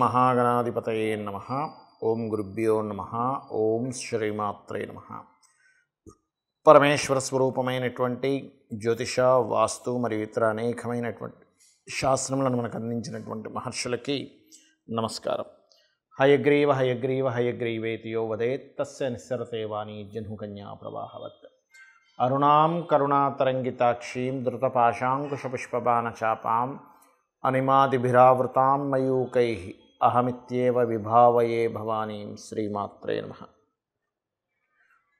మహాగణాధిపతయే నమః. ఓం గురుభ్యో నమః. ఓం శ్రీమాత్రే నమః. పరమేశ్వర స్వరూపమైనటువంటి జ్యోతిష, వాస్తు మరియు ఇతర అనేకమైనటువంటి శాస్త్రములను మనకు అందించినటువంటి మహర్షులకి నమస్కారం. హయగ్రీవ హయగ్రీవ హయగ్రీవేతి యో వదేత్ తస్య నిస్సరతే వాణి జహ్నుకన్యా ప్రవాహవత్. అరుణాం కరుణాతరంగితాక్షీం ధృతపాశాంకుశపుష్పబాణచాపాం అనిమాదిభిరావృతాం మయూకైః అహమిత్యేవ విభావయే భవానీం. శ్రీమాత్రే నమః.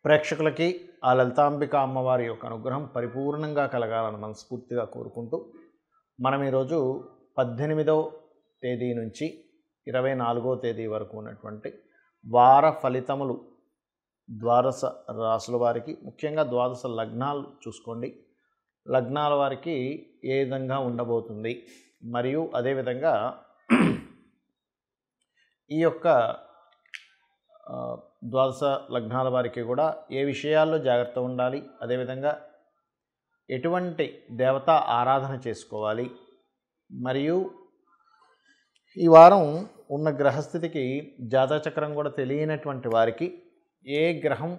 ప్రేక్షకులకి ఆ లలితాంబిక అమ్మవారి యొక్క అనుగ్రహం పరిపూర్ణంగా కలగాలని మనస్ఫూర్తిగా కోరుకుంటూ మనం ఈరోజు 18వ తేదీ నుంచి 24వ తేదీ వరకు ఉన్నటువంటి వార ఫలితములు ద్వాదశ రాసుల వారికి, ముఖ్యంగా ద్వాదశ లగ్నాలు చూసుకోండి. లగ్నాల వారికి ఏ విధంగా ఉండబోతుంది, మరియు అదేవిధంగా ఈ యొక్క ద్వాదశ లగ్నాల వారికి కూడా ఏ విషయాల్లో జాగ్రత్త ఉండాలి, అదేవిధంగా ఎటువంటి దేవతా ఆరాధన చేసుకోవాలి, మరియు ఈ వారం ఉన్న గ్రహస్థితికి జాతచక్రం కూడా తెలియనటువంటి వారికి ఏ గ్రహం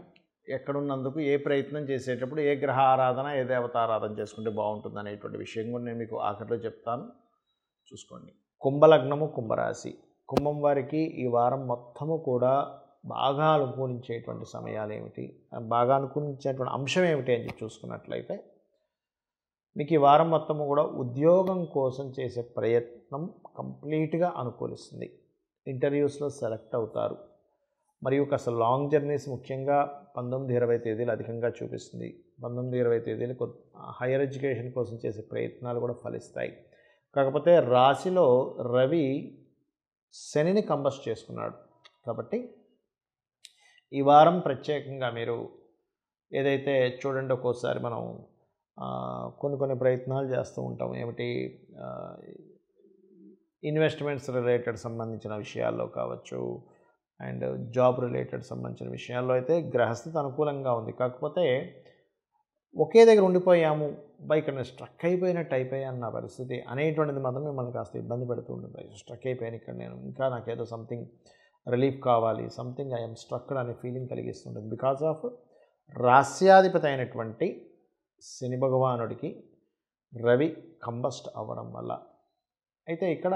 ఎక్కడున్నందుకు ఏ ప్రయత్నం చేసేటప్పుడు ఏ గ్రహ ఆరాధన ఏ దేవత ఆరాధన చేసుకుంటే బాగుంటుంది అనేటువంటి విషయం కూడా నేను మీకు ఆఖరిలో చెప్తాను, చూసుకోండి. కుంభలగ్నము, కుంభరాశి. కుంభం వారికి ఈ వారం మొత్తము కూడా బాగా అనుకూలించేటువంటి సమయాలు ఏమిటి, బాగా అనుకూలించేటువంటి అంశం ఏమిటి అని చూసుకున్నట్లయితే మీకు ఈ వారం మొత్తము కూడా ఉద్యోగం కోసం చేసే ప్రయత్నం కంప్లీట్గా అనుకూలిస్తుంది. ఇంటర్వ్యూస్లో సెలెక్ట్ అవుతారు, మరియు కాస్త లాంగ్ జర్నీస్ ముఖ్యంగా 19-20 తేదీలు అధికంగా చూపిస్తుంది. 19-20 తేదీలు హైయర్ ఎడ్యుకేషన్ కోసం చేసే ప్రయత్నాలు కూడా ఫలిస్తాయి. కాకపోతే రాశిలో రవి శనిని కంబస్ట్ చేసుకున్నాడు కాబట్టి ఈ వారం ప్రత్యేకంగా మీరు ఏదైతే చూడండి, ఒక్కోసారి మనం కొన్ని ప్రయత్నాలు చేస్తూ ఉంటాం. ఏమిటి, ఇన్వెస్ట్మెంట్స్ రిలేటెడ్ సంబంధించిన విషయాల్లో కావచ్చు, అండ్ జాబ్ రిలేటెడ్ సంబంధించిన విషయాల్లో అయితే గ్రహస్థితి అనుకూలంగా ఉంది. కాకపోతే ఒకే దగ్గర ఉండిపోయాము, ఇక్కడ స్ట్రక్ అయిపోయిన పరిస్థితి అనేటువంటిది మాత్రం మిమ్మల్ని కాస్త ఇబ్బంది పెడుతూ ఉంటుంది. స్ట్రక్ అయిపోయాను ఇక్కడ, నేను ఇంకా నాకేదో సంథింగ్ రిలీఫ్ కావాలి, సంథింగ్ ఐఎమ్ స్ట్రక్డ్ అనే ఫీలింగ్ కలిగిస్తుంటుంది. బికాజ్ ఆఫ్ రాస్యాధిపతి అయినటువంటి శని భగవానుడికి రవి కంబస్ట్ అవ్వడం వల్ల. అయితే ఇక్కడ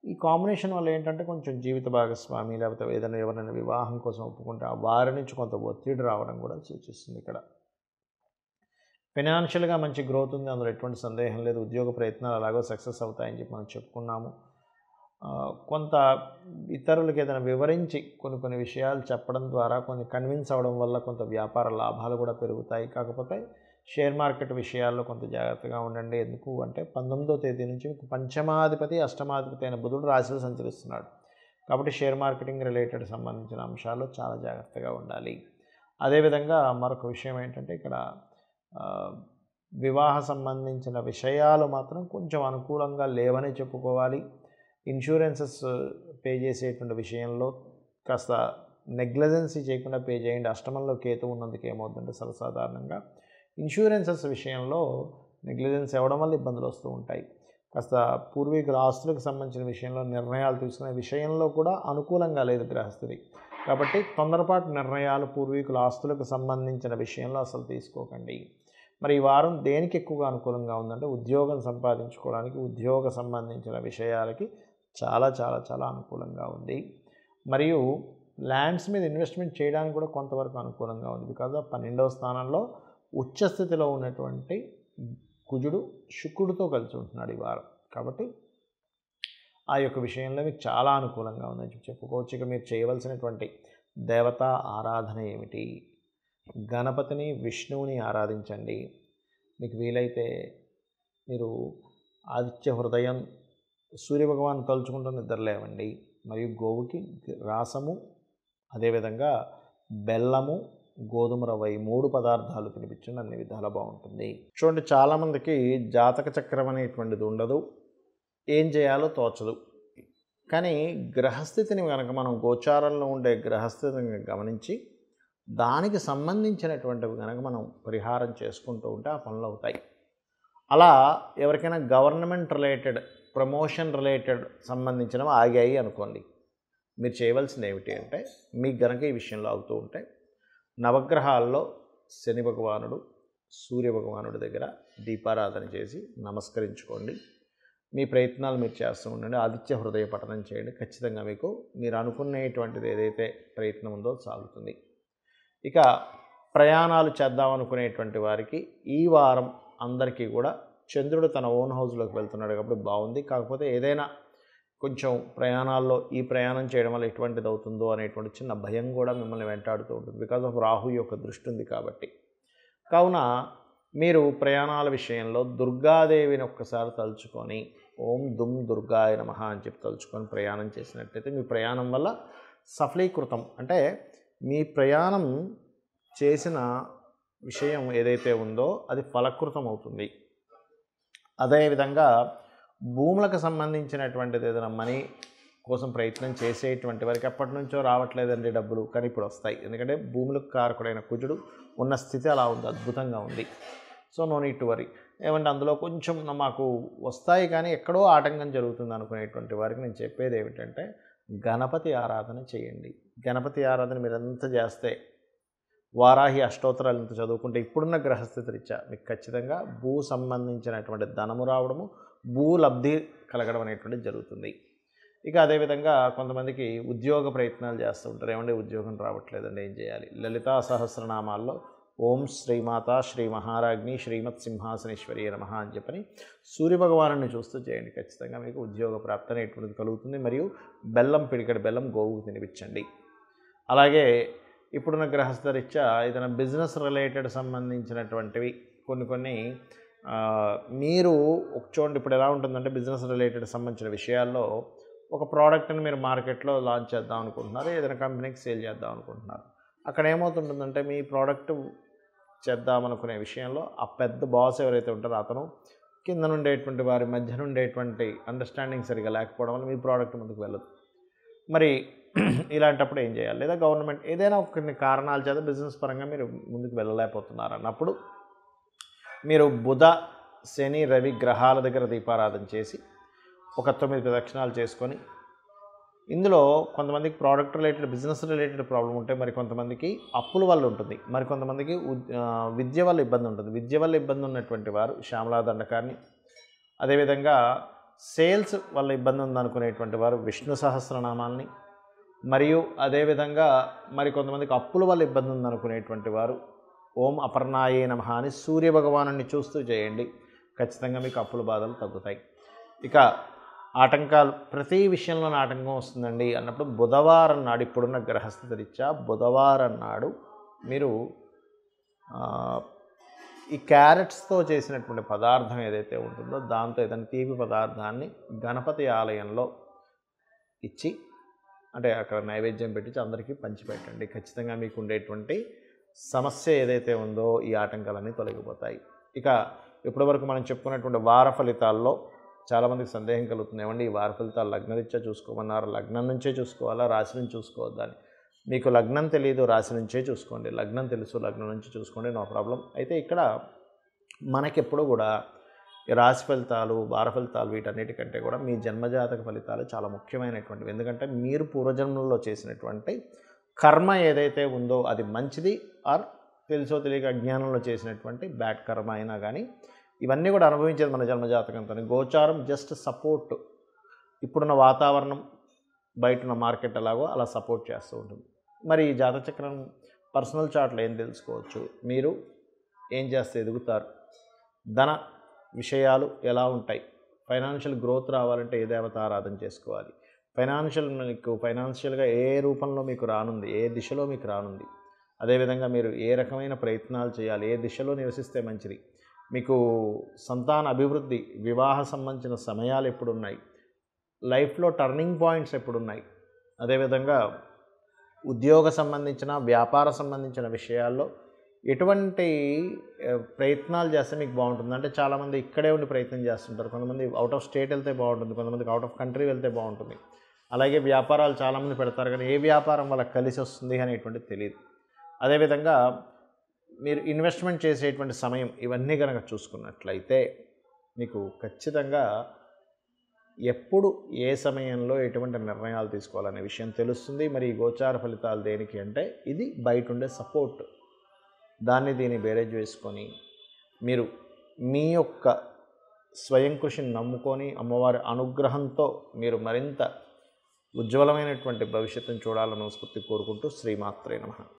ఈ కాంబినేషన్ వల్ల ఏంటంటే కొంచెం జీవిత భాగస్వామి లేకపోతే ఏదైనా ఎవరైనా వివాహం కోసం ఒప్పుకుంటే ఆ వారి నుంచి కొంత ఒత్తిడి రావడం కూడా సూచిస్తుంది. ఇక్కడ ఫైనాన్షియల్గా మంచి గ్రోత్ ఉంది, అందులో ఎటువంటి సందేహం లేదు. ఉద్యోగ ప్రయత్నాలు అలాగో సక్సెస్ అవుతాయని చెప్పి మనం చెప్పుకున్నాము. కొంత ఇతరులకు ఏదైనా వివరించి కొన్ని విషయాలు చెప్పడం ద్వారా కొన్ని కన్విన్స్ అవ్వడం వల్ల కొంత వ్యాపార లాభాలు కూడా పెరుగుతాయి. కాకపోతే షేర్ మార్కెట్ విషయాల్లో కొంత జాగ్రత్తగా ఉండండి. ఎందుకు అంటే 19వ తేదీ నుంచి మీకు పంచమాధిపతి అష్టమాధిపతి అయిన బుధుడు రాశిలో సంచరిస్తున్నాడు కాబట్టి షేర్ మార్కెటింగ్ రిలేటెడ్ సంబంధించిన అంశాల్లో చాలా జాగ్రత్తగా ఉండాలి. అదేవిధంగా మరొక విషయం ఏంటంటే ఇక్కడ వివాహ సంబంధించిన విషయాలు మాత్రం కొంచెం అనుకూలంగా లేవని చెప్పుకోవాలి. ఇన్సూరెన్సెస్ పే చేసేటువంటి విషయంలో కాస్త నెగ్లిజెన్సీ చేయకుండా పే చేయండి. అష్టమంలో కేతు ఉన్నందుకు ఏమవుతుందంటే సర్వసాధారణంగా ఇన్సూరెన్సెస్ విషయంలో నెగ్లిజెన్స్ అవ్వడం వల్ల ఇబ్బందులు వస్తూ ఉంటాయి. కాస్త పూర్వీకుల ఆస్తులకు సంబంధించిన విషయంలో నిర్ణయాలు తీసుకునే విషయంలో కూడా అనుకూలంగా లేదు గ్రహస్థితి. కాబట్టి తొందరపాటు నిర్ణయాలు పూర్వీకుల ఆస్తులకు సంబంధించిన విషయంలో అసలు తీసుకోకండి. మరి ఈ వారం దేనికి ఎక్కువగా అనుకూలంగా ఉందంటే ఉద్యోగం సంపాదించుకోవడానికి, ఉద్యోగ సంబంధించిన విషయాలకి చాలా చాలా చాలా అనుకూలంగా ఉంది. మరియు ల్యాండ్స్ మీద ఇన్వెస్ట్మెంట్ చేయడానికి కూడా కొంతవరకు అనుకూలంగా ఉంది. బికాజ్ ఆఫ్ 12వ స్థానంలో ఉచ్చస్థితిలో ఉన్నటువంటి కుజుడు శుక్రుడితో కలిసి ఉంటున్నాడు ఈ వారం. కాబట్టి ఆ యొక్క విషయంలో మీకు చాలా అనుకూలంగా ఉందని చెప్పుకోవచ్చు. ఇక మీరు చేయవలసినటువంటి దేవతా ఆరాధన ఏమిటి, గణపతిని విష్ణువుని ఆరాధించండి. మీకు వీలైతే మీరు ఆదిత్య హృదయం సూర్యభగవాన్ తలుచుకుంటూ నిద్రలేవండి. మరియు గోవుకి రాసము, అదేవిధంగా బెల్లము, గోధుమ రవ్వ ఈ 3 పదార్థాలు తినిపించండి, అన్ని విధాలా బాగుంటుంది. చూడండి, చాలామందికి జాతక చక్రం అనేటువంటిది ఉండదు, ఏం చేయాలో తోచదు. కానీ గ్రహస్థితిని కనుక మనం గోచారంలో ఉండే గ్రహస్థితిని గమనించి దానికి సంబంధించినటువంటివి కనుక మనం పరిహారం చేసుకుంటూ ఉంటే ఆ పనులు అవుతాయి. అలా ఎవరికైనా గవర్నమెంట్ రిలేటెడ్ ప్రమోషన్ రిలేటెడ్ సంబంధించినవి ఆగాయి అనుకోండి. మీరు చేయవలసింది ఏమిటి అంటే, మీకు గనక ఈ విషయంలో అవుతూ ఉంటే నవగ్రహాల్లో శని భగవానుడు, సూర్య భగవానుడి దగ్గర దీపారాధన చేసి నమస్కరించుకోండి. మీ ప్రయత్నాలు మీరు చేస్తూ ఉండండి. ఆదిత్య హృదయ పఠనం చేయండి. ఖచ్చితంగా మీకు మీరు అనుకునేటువంటిది ఏదైతే ప్రయత్నం ఉందో సాగుతుంది. ఇక ప్రయాణాలు చేద్దాం అనుకునేటువంటి వారికి ఈ వారం అందరికీ కూడా చంద్రుడు తన ఓన్ హౌస్లోకి వెళ్తున్నాడు కాబట్టి బాగుంది. కాకపోతే ఏదైనా కొంచెం ప్రయాణాల్లో ఈ ప్రయాణం చేయడం వల్ల ఎటువంటిది అవుతుందో అనేటువంటి చిన్న భయం కూడా మిమ్మల్ని వెంటాడుతూ ఉంటుంది. బికాజ్ ఆఫ్ రాహు యొక్క దృష్టి ఉంది కాబట్టి. కావున మీరు ప్రయాణాల విషయంలో దుర్గాదేవిని ఒక్కసారి తలుచుకొని ఓం దుమ్ దుర్గాయ నమః అని చెప్పి తలుచుకొని ప్రయాణం చేసినట్టయితే మీ ప్రయాణం వల్ల సఫలీకృతం, అంటే మీ ప్రయాణం చేసిన విషయం ఏదైతే ఉందో అది ఫలకృతం అవుతుంది. అదేవిధంగా భూములకు సంబంధించినటువంటిది ఏదైనా మనీ కోసం ప్రయత్నం చేసేటువంటి వారికి ఎప్పటి నుంచో రావట్లేదండి డబ్బులు, కానీ ఇప్పుడు వస్తాయి. ఎందుకంటే భూములకు కారకుడైన కుజుడు ఉన్న స్థితి అలా ఉంది, అద్భుతంగా ఉంది. So no need to worry. ఏమంటే అందులో కొంచెం మాకు వస్తాయి కానీ ఎక్కడో ఆటంకం జరుగుతుంది అనుకునేటువంటి వారికి నేను చెప్పేది ఏమిటంటే గణపతి ఆరాధన చేయండి. గణపతి ఆరాధన మీరు ఎంత చేస్తే, వారాహి అష్టోత్తరాలు ఇంత చదువుకుంటే ఇప్పుడున్న గ్రహస్థితి రీత్యా మీకు ఖచ్చితంగా భూ సంబంధించినటువంటి ధనము రావడము, భూ లబ్ధి కలగడం అనేటువంటిది జరుగుతుంది. ఇక అదేవిధంగా కొంతమందికి ఉద్యోగ ప్రయత్నాలు చేస్తూ ఉంటారు. ఏమంటే ఉద్యోగం రావట్లేదండి, ఏం చేయాలి? లలితా సహస్రనామాల్లో ఓం శ్రీమాత శ్రీ మహారాజ్ఞి శ్రీమత్ సింహాసనేశ్వరి నమః అని చెప్పని సూర్యభగవాను చూస్తూ చేయండి. ఖచ్చితంగా మీకు ఉద్యోగ ప్రాప్తి అనేటువంటిది కలుగుతుంది. మరియు బెల్లం, పిడికెడు బెల్లం గోవుకు తినిపించండి. అలాగే ఇప్పుడున్న గ్రహస్థరీత్యా ఏదైనా బిజినెస్ రిలేటెడ్ సంబంధించినటువంటివి కొన్ని మీరు చూడండి. ఇప్పుడు ఎలా ఉంటుందంటే బిజినెస్ రిలేటెడ్ సంబంధించిన విషయాల్లో ఒక ప్రోడక్ట్ని మీరు మార్కెట్లో లాంచ్ చేద్దాం అనుకుంటున్నారు, ఏదైనా కంపెనీకి సేల్ చేద్దాం అనుకుంటున్నారు. అక్కడ ఏమవుతుంటుందంటే మీ ప్రోడక్ట్ చేద్దామనుకునే విషయంలో ఆ పెద్ద బాస్ ఎవరైతే ఉంటారో అతను కింద నుండేటువంటి వారి మధ్య నుండేటువంటి అండర్స్టాండింగ్ సరిగా లేకపోవడం వల్ల మీ ప్రోడక్ట్ ముందుకు వెళ్ళదు. మరి ఇలాంటప్పుడు ఏం చేయాలి? లేదా గవర్నమెంట్ ఏదైనా కొన్ని కారణాల చేత బిజినెస్ పరంగా మీరు ముందుకు వెళ్ళలేకపోతున్నారు అన్నప్పుడు మీరు బుధ, శని, రవి గ్రహాల దగ్గర దీపారాధన చేసి ఒక 9 ప్రదక్షిణాలు చేసుకొని, ఇందులో కొంతమందికి product related business related problem ఉంటే, మరి కొంతమందికి అప్పుల వల్ల ఉంటుంది, మరి కొంతమందికి విద్య వల్ల ఇబ్బంది ఉంటుంది. విద్య వల్ల ఇబ్బంది ఉన్నటువంటి వారు శ్యామలా దండకాన్ని, అదేవిధంగా సేల్స్ వల్ల ఇబ్బంది ఉందనుకునేటువంటి వారు విష్ణు సహస్రనామాల్ని, మరియు అదేవిధంగా మరి కొంతమందికి అప్పుల వల్ల ఇబ్బంది ఉందనుకునేటువంటి వారు ఓం అపర్ణాయే నమః అని సూర్యభగవాను చూస్తూ చేయండి. ఖచ్చితంగా మీకు అప్పుల బాధలు తగ్గుతాయి. ఇక ఆటంకాలు, ప్రతి విషయంలోనే ఆటంకం వస్తుందండి అన్నప్పుడు బుధవారం నాడు, ఇప్పుడున్న గ్రహస్థితి రీత్యా బుధవారం నాడు మీరు ఈ క్యారెట్స్తో చేసినటువంటి పదార్థం ఏదైతే ఉంటుందో దాంతో ఏదైనా తీపి పదార్థాన్ని గణపతి ఆలయంలో ఇచ్చి, అంటే అక్కడ నైవేద్యం పెట్టించి అందరికీ పంచిపెట్టండి. ఖచ్చితంగా మీకు ఉండేటువంటి సమస్య ఏదైతే ఉందో ఈ ఆటంకాలన్నీ తొలగిపోతాయి. ఇక ఇప్పటివరకు మనం చెప్పుకున్నటువంటి వార ఫలితాల్లో చాలామందికి సందేహం కలుగుతుంది. ఏమండి ఈ వార ఫలితాలు లగ్నరీత్యా చూసుకోమన్నారు, లగ్నం నుంచే చూసుకోవాలా, రాశి నుంచి చూసుకోవద్దని? మీకు లగ్నం తెలియదు, రాశి నుంచే చూసుకోండి. లగ్నం తెలుసు, లగ్నం నుంచి చూసుకోండి, నో ప్రాబ్లం. అయితే ఇక్కడ మనకెప్పుడు కూడా ఈ రాశి ఫలితాలు, వార ఫలితాలు వీటన్నిటికంటే కూడా మీ జన్మజాతక ఫలితాలు చాలా ముఖ్యమైనటువంటివి. ఎందుకంటే మీరు పూర్వజన్మల్లో చేసినటువంటి కర్మ ఏదైతే ఉందో అది మంచిది, ఆర్ తెలుసో తెలియక అజ్ఞానంలో చేసినటువంటి బ్యాడ్ కర్మ అయినా కానీ ఇవన్నీ కూడా అనుభవించేది మన జన్మజాతకంతో. గోచారం జస్ట్ సపోర్ట్, ఇప్పుడున్న వాతావరణం, బయటున్న మార్కెట్ ఎలాగో అలా సపోర్ట్ చేస్తూ ఉంటుంది. మరి ఈ జాతచక్రం పర్సనల్ చార్ట్లో ఏం తెలుసుకోవచ్చు? మీరు ఏం చేస్తే ఎదుగుతారు, ధన విషయాలు ఎలా ఉంటాయి, ఫైనాన్షియల్ గ్రోత్ రావాలంటే ఏ దేవత ఆరాధన చేసుకోవాలి, ఫైనాన్షియల్గా ఏ రూపంలో మీకు రానుంది, ఏ దిశలో మీకు రానుంది, అదేవిధంగా మీరు ఏ రకమైన ప్రయత్నాలు చేయాలి, ఏ దిశలో నివసిస్తే మంచిది, మీకు సంతాన అభివృద్ధి, వివాహ సంబంధించిన సమయాలు ఎప్పుడున్నాయి, లైఫ్లో టర్నింగ్ పాయింట్స్ ఎప్పుడున్నాయి, అదేవిధంగా ఉద్యోగ సంబంధించిన, వ్యాపార సంబంధించిన విషయాల్లో ఎటువంటి ప్రయత్నాలు చేస్తే మీకు బాగుంటుంది. అంటే చాలామంది ఇక్కడే ఉండి ప్రయత్నం చేస్తుంటారు, కొంతమంది అవుట్ ఆఫ్ స్టేట్ వెళ్తే బాగుంటుంది, కొంతమందికి అవుట్ ఆఫ్ కంట్రీ వెళ్తే బాగుంటుంది. అలాగే వ్యాపారాలు చాలామంది పెడతారు, కానీ ఏ వ్యాపారం వాళ్ళకి కలిసి వస్తుంది అనేటువంటిది తెలియదు. అదేవిధంగా మీరు ఇన్వెస్ట్మెంట్ చేసేటువంటి సమయం, ఇవన్నీ కనుక చూసుకున్నట్లయితే మీకు ఖచ్చితంగా ఎప్పుడు ఏ సమయంలో ఎటువంటి నిర్ణయాలు తీసుకోవాలనే విషయం తెలుస్తుంది. మరి ఈ గోచార ఫలితాలు దేనికి అంటే ఇది బయట ఉండే సపోర్ట్, దీన్ని బేరేజ్ వేసుకొని మీరు మీ యొక్క స్వయం కృషిని నమ్ముకొని అమ్మవారి అనుగ్రహంతో మీరు మరింత ఉజ్వలమైనటువంటి భవిష్యత్తును చూడాలని మనస్ఫూర్తిగా కోరుకుంటూ శ్రీమాత్రే నమః.